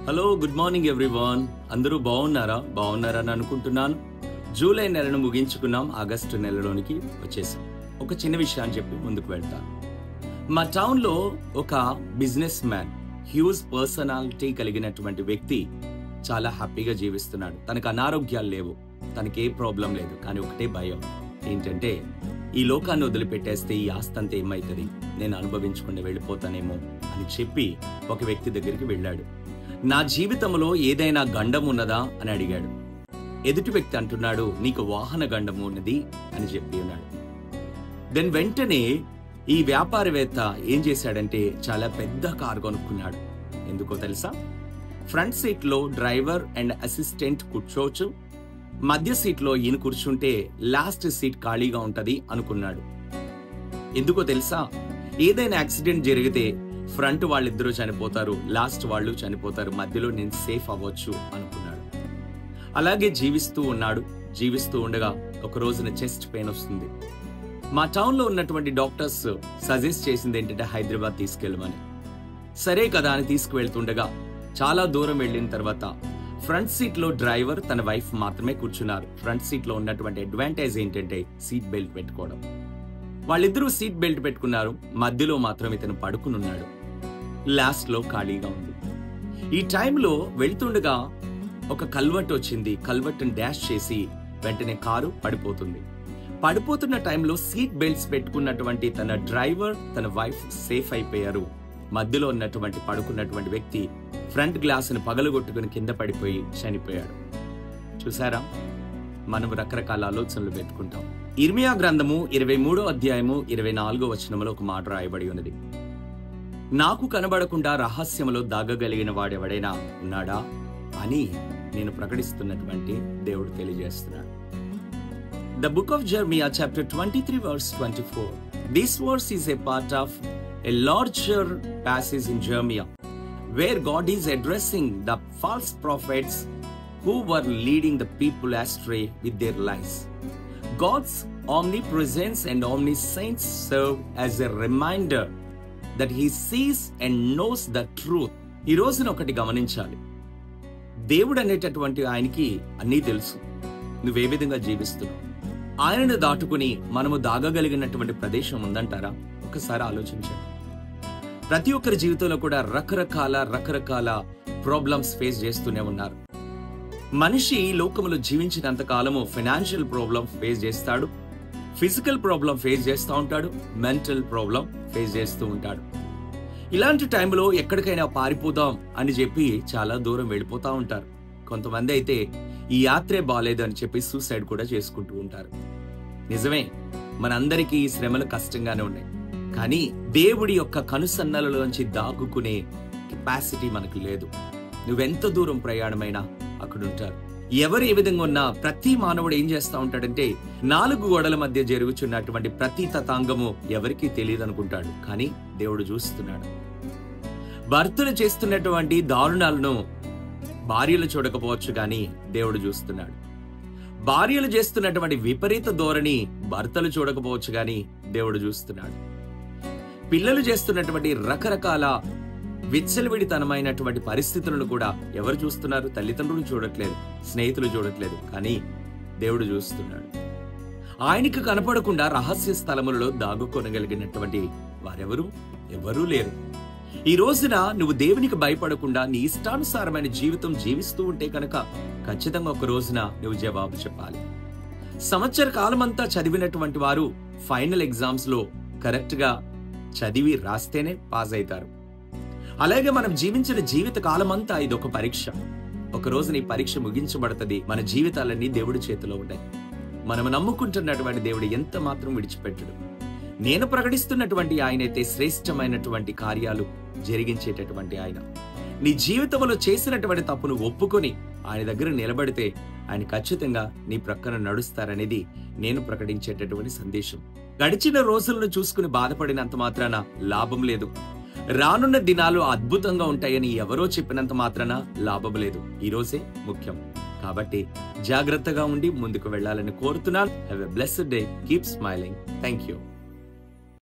Hello, good morning everyone. అందరూ బాగున్నారని అనుకుంటున్నాను. జూలై నెలను ముగించుకున్నాం, ఆగస్టు నెలలోనికి వచ్చేసాం. ఒక చిన్న విషయాన్ని చెప్పి ముందుకు వెళ్తాను. మా టౌన్లో ఒక బిజినెస్ మ్యాన్, హ్యూజ్ పర్సనాలిటీ కలిగినటువంటి వ్యక్తి చాలా హ్యాపీగా జీవిస్తున్నాడు. తనకు అనారోగ్యాలు లేవు, తనకి ఏ ప్రాబ్లం లేదు. కానీ ఒకటే భయం ఏంటంటే, ఈ లోకాన్ని వదిలిపెట్టేస్తే ఈ ఆస్తి అంతా ఏమవుతుంది, నేను అనుభవించకుండా వెళ్ళిపోతానేమో అని చెప్పి ఒక వ్యక్తి దగ్గరికి వెళ్ళాడు. నా జీవితంలో ఏదైనా గండం ఉన్నదా అని అడిగాడు. ఎదుటి వ్యక్తి అంటున్నాడు, నీకు వాహన గండము ఉన్నది అని చెప్పి ఉన్నాడు. దెన్ వెంటనే ఈ వ్యాపారవేత్త ఏం చేశాడంటే, చాలా పెద్ద కారు కొనుక్కున్నాడు. ఎందుకో తెలుసా? ఫ్రంట్ సీట్ లో డ్రైవర్ అండ్ అసిస్టెంట్ కూర్చోవచ్చు, మధ్య సీట్ లో ఈయన కూర్చుంటే లాస్ట్ సీట్ ఖాళీగా ఉంటది అనుకున్నాడు. ఎందుకో తెలుసా? ఏదైనా యాక్సిడెంట్ జరిగితే ఫ్రంట్ వాళ్ళిద్దరూ చనిపోతారు, లాస్ట్ వాళ్ళు చనిపోతారు, మధ్యలో నేను సేఫ్ అవ్వచ్చు అనుకున్నాడు. అలాగే జీవిస్తూ ఉండగా ఒక రోజున చెస్ట్ పెయిన్ వస్తుంది. మా టౌన్ లో ఉన్నటువంటి డాక్టర్స్ సజెస్ట్ చేసింది ఏంటంటే, హైదరాబాద్ తీసుకెళ్ళమని. సరే కదా అని తీసుకువెళ్తుండగా చాలా దూరం వెళ్ళిన తర్వాత ఫ్రంట్ సీట్ లో డ్రైవర్, తన వైఫ్ మాత్రమే కూర్చున్నారు. ఫ్రంట్ సీట్ లో ఉన్నటువంటి అడ్వాంటేజ్ ఏంటంటే సీట్ బెల్ట్ పెట్టుకోవడం. వాళ్ళిద్దరూ సీట్ బెల్ట్ పెట్టుకున్నారు, మధ్యలో మాత్రం ఇతను పడుకునున్నాడు. లాస్ట్ లో ఖాళీగా ఉంది. ఈ టైంలో వెళ్తుండగా ఒక కల్వర్ట్ వచ్చింది. కల్వర్ట్ని డాష్ చేసి వెంటనే కారు పడిపోతుంది. పడిపోతున్న టైంలో సీట్ బెల్ట్స్ పెట్టుకున్నటువంటి తన డ్రైవర్, తన వైఫ్ సేఫ్ అయిపోయారు. మధ్యలో ఉన్నటువంటి పడుకున్నటువంటి వ్యక్తి ఫ్రంట్ గ్లాస్ ని పగలగొట్టుకుని కింద పడిపోయి చనిపోయాడు. చూసారా? మనం రకరకాల ఆలోచనలు పెట్టుకుంటాం. ఇర్మియా గ్రంథము 23వ అధ్యాయము 24వ వచనములో ఒక మాట రాయబడి ఉన్నది. నాకు కనబడకుండా రహస్యములో దాగగలిగిన వాడెవడైనా ఉన్నాడా అని నేను ప్రకటిస్తున్నటువంటి దేవుడు తెలియజేస్తున్నాడు. The book of Jeremiah chapter 23 verse 24. This verse is a part of a larger passage in Jeremiah where God is addressing the false prophets who were leading the people astray with their lies. God's omnipresence and omniscience serve as a reminder that he sees and knows the truth. ఈ రోజున ఒకటి గమనించాలి, దేవుడు అనేటటువంటి ఆయనకి అన్నీ తెలుసు. నువ్వే విధంగా జీవిస్తున్నావు, ఆయనను దాటుకుని మనము దాగగలిగినటువంటి ప్రదేశం ఉందంటారా? ఒకసారి ఆలోచించండి. ప్రతి ఒక్కరి జీవితంలో కూడా రకరకాల ప్రాబ్లమ్స్ ఫేస్ చేస్తూనే ఉన్నారు. మనిషి లోకములో జీవించినంత కాలము ఫైనాన్షియల్ ప్రాబ్లం ఫేస్ చేస్తాడు, ఫిజికల్ ప్రాబ్లం ఫేస్ చేస్తూ ఉంటాడు, మెంటల్ ప్రాబ్లం ఫేస్ చేస్తూ ఉంటాడు. ఇలాంటి టైంలో ఎక్కడికైనా పారిపోదాం అని చెప్పి చాలా దూరం వెళ్ళిపోతా ఉంటారు. కొంతమంది అయితే ఈ యాత్రే బాలేదు అని చెప్పి సూసైడ్ కూడా చేసుకుంటూ ఉంటారు. నిజమే, మనందరికీ ఈ శ్రమలు కష్టంగానే ఉన్నాయి. కానీ దేవుడి యొక్క కనుసన్నలలోంచి దాగుకునే కెపాసిటీ మనకు లేదు. నువ్వెంత దూరం ప్రయాణమైనా అక్కడ ఉంటారు. ఎవరు ఏ విధంగా ఉన్నా ప్రతి మానవుడు ఏం చేస్తా ఉంటాడంటే, 4 గోడల మధ్య జరుగుచున్నటువంటి ప్రతి తతాంగము ఎవరికీ తెలియదు అనుకుంటాడు. కానీ దేవుడు చూస్తున్నాడు. భర్తలు చేస్తున్నటువంటి దారుణాలను భార్యలు చూడకపోవచ్చు, కానీ దేవుడు చూస్తున్నాడు. భార్యలు చేస్తున్నటువంటి విపరీత ధోరణి భర్తలు చూడకపోవచ్చు, కానీ దేవుడు చూస్తున్నాడు. పిల్లలు చేస్తున్నటువంటి రకరకాల విచ్చలవిడితనమైనటువంటి పరిస్థితులను కూడా ఎవరు చూస్తున్నారు? తల్లిదండ్రులు చూడట్లేదు, స్నేహితులు చూడట్లేదు, కానీ దేవుడు చూస్తున్నాడు. ఆయనకు కనపడకుండా రహస్య స్థలములలో దాగుకొనగలిగినటువంటి వారెవరు? ఎవరూ లేరు. ఈ రోజున నువ్వు దేవునికి భయపడకుండా నీ ఇష్టానుసారమైన జీవితం జీవిస్తూ ఉంటే కనుక ఖచ్చితంగా ఒక రోజున నువ్వు జవాబు చెప్పాలి. సంవత్సర కాలమంతా చదివినటువంటి వారు ఫైనల్ ఎగ్జామ్స్ లో కరెక్ట్ గా చదివి రాస్తేనే పాస్ అవుతారు. అలాగే మనం జీవించిన జీవిత కాలమంతా ఇదొక పరీక్ష. ఒక రోజున ఈ పరీక్ష ముగించబడుతుంది. మన జీవితాలన్నీ దేవుడి చేతిలో ఉన్నాయి. మనం నమ్ముకుంటున్నటువంటి దేవుడు ఎంత మాత్రం విడిచిపెట్టడు. నేను ప్రకటిస్తున్నటువంటి ఆయనైతే శ్రేష్టమైనటువంటి కార్యాలు జరిగించేటటువంటి ఆయన. నీ జీవితంలో చేసినటువంటి తప్పును ఒప్పుకొని ఆయన దగ్గర నిలబడితే ఆయన ఖచ్చితంగా నీ ప్రక్కన నడుస్తారనేది నేను ప్రకటించేటటువంటి సందేశం. గడిచిన రోజులను చూసుకుని బాధపడినంత మాత్రాన లాభం లేదు. రానున్న దినాలు అద్భుతంగా ఉంటాయని ఎవరో చెప్పినంత మాత్రాన లాభం లేదు. ఈ రోజే ముఖ్యం. కాబట్టి జాగ్రత్తగా ఉండి ముందుకు వెళ్ళాలని కోరుతున్నాను. Have a blessed day. Keep smiling. Thank you.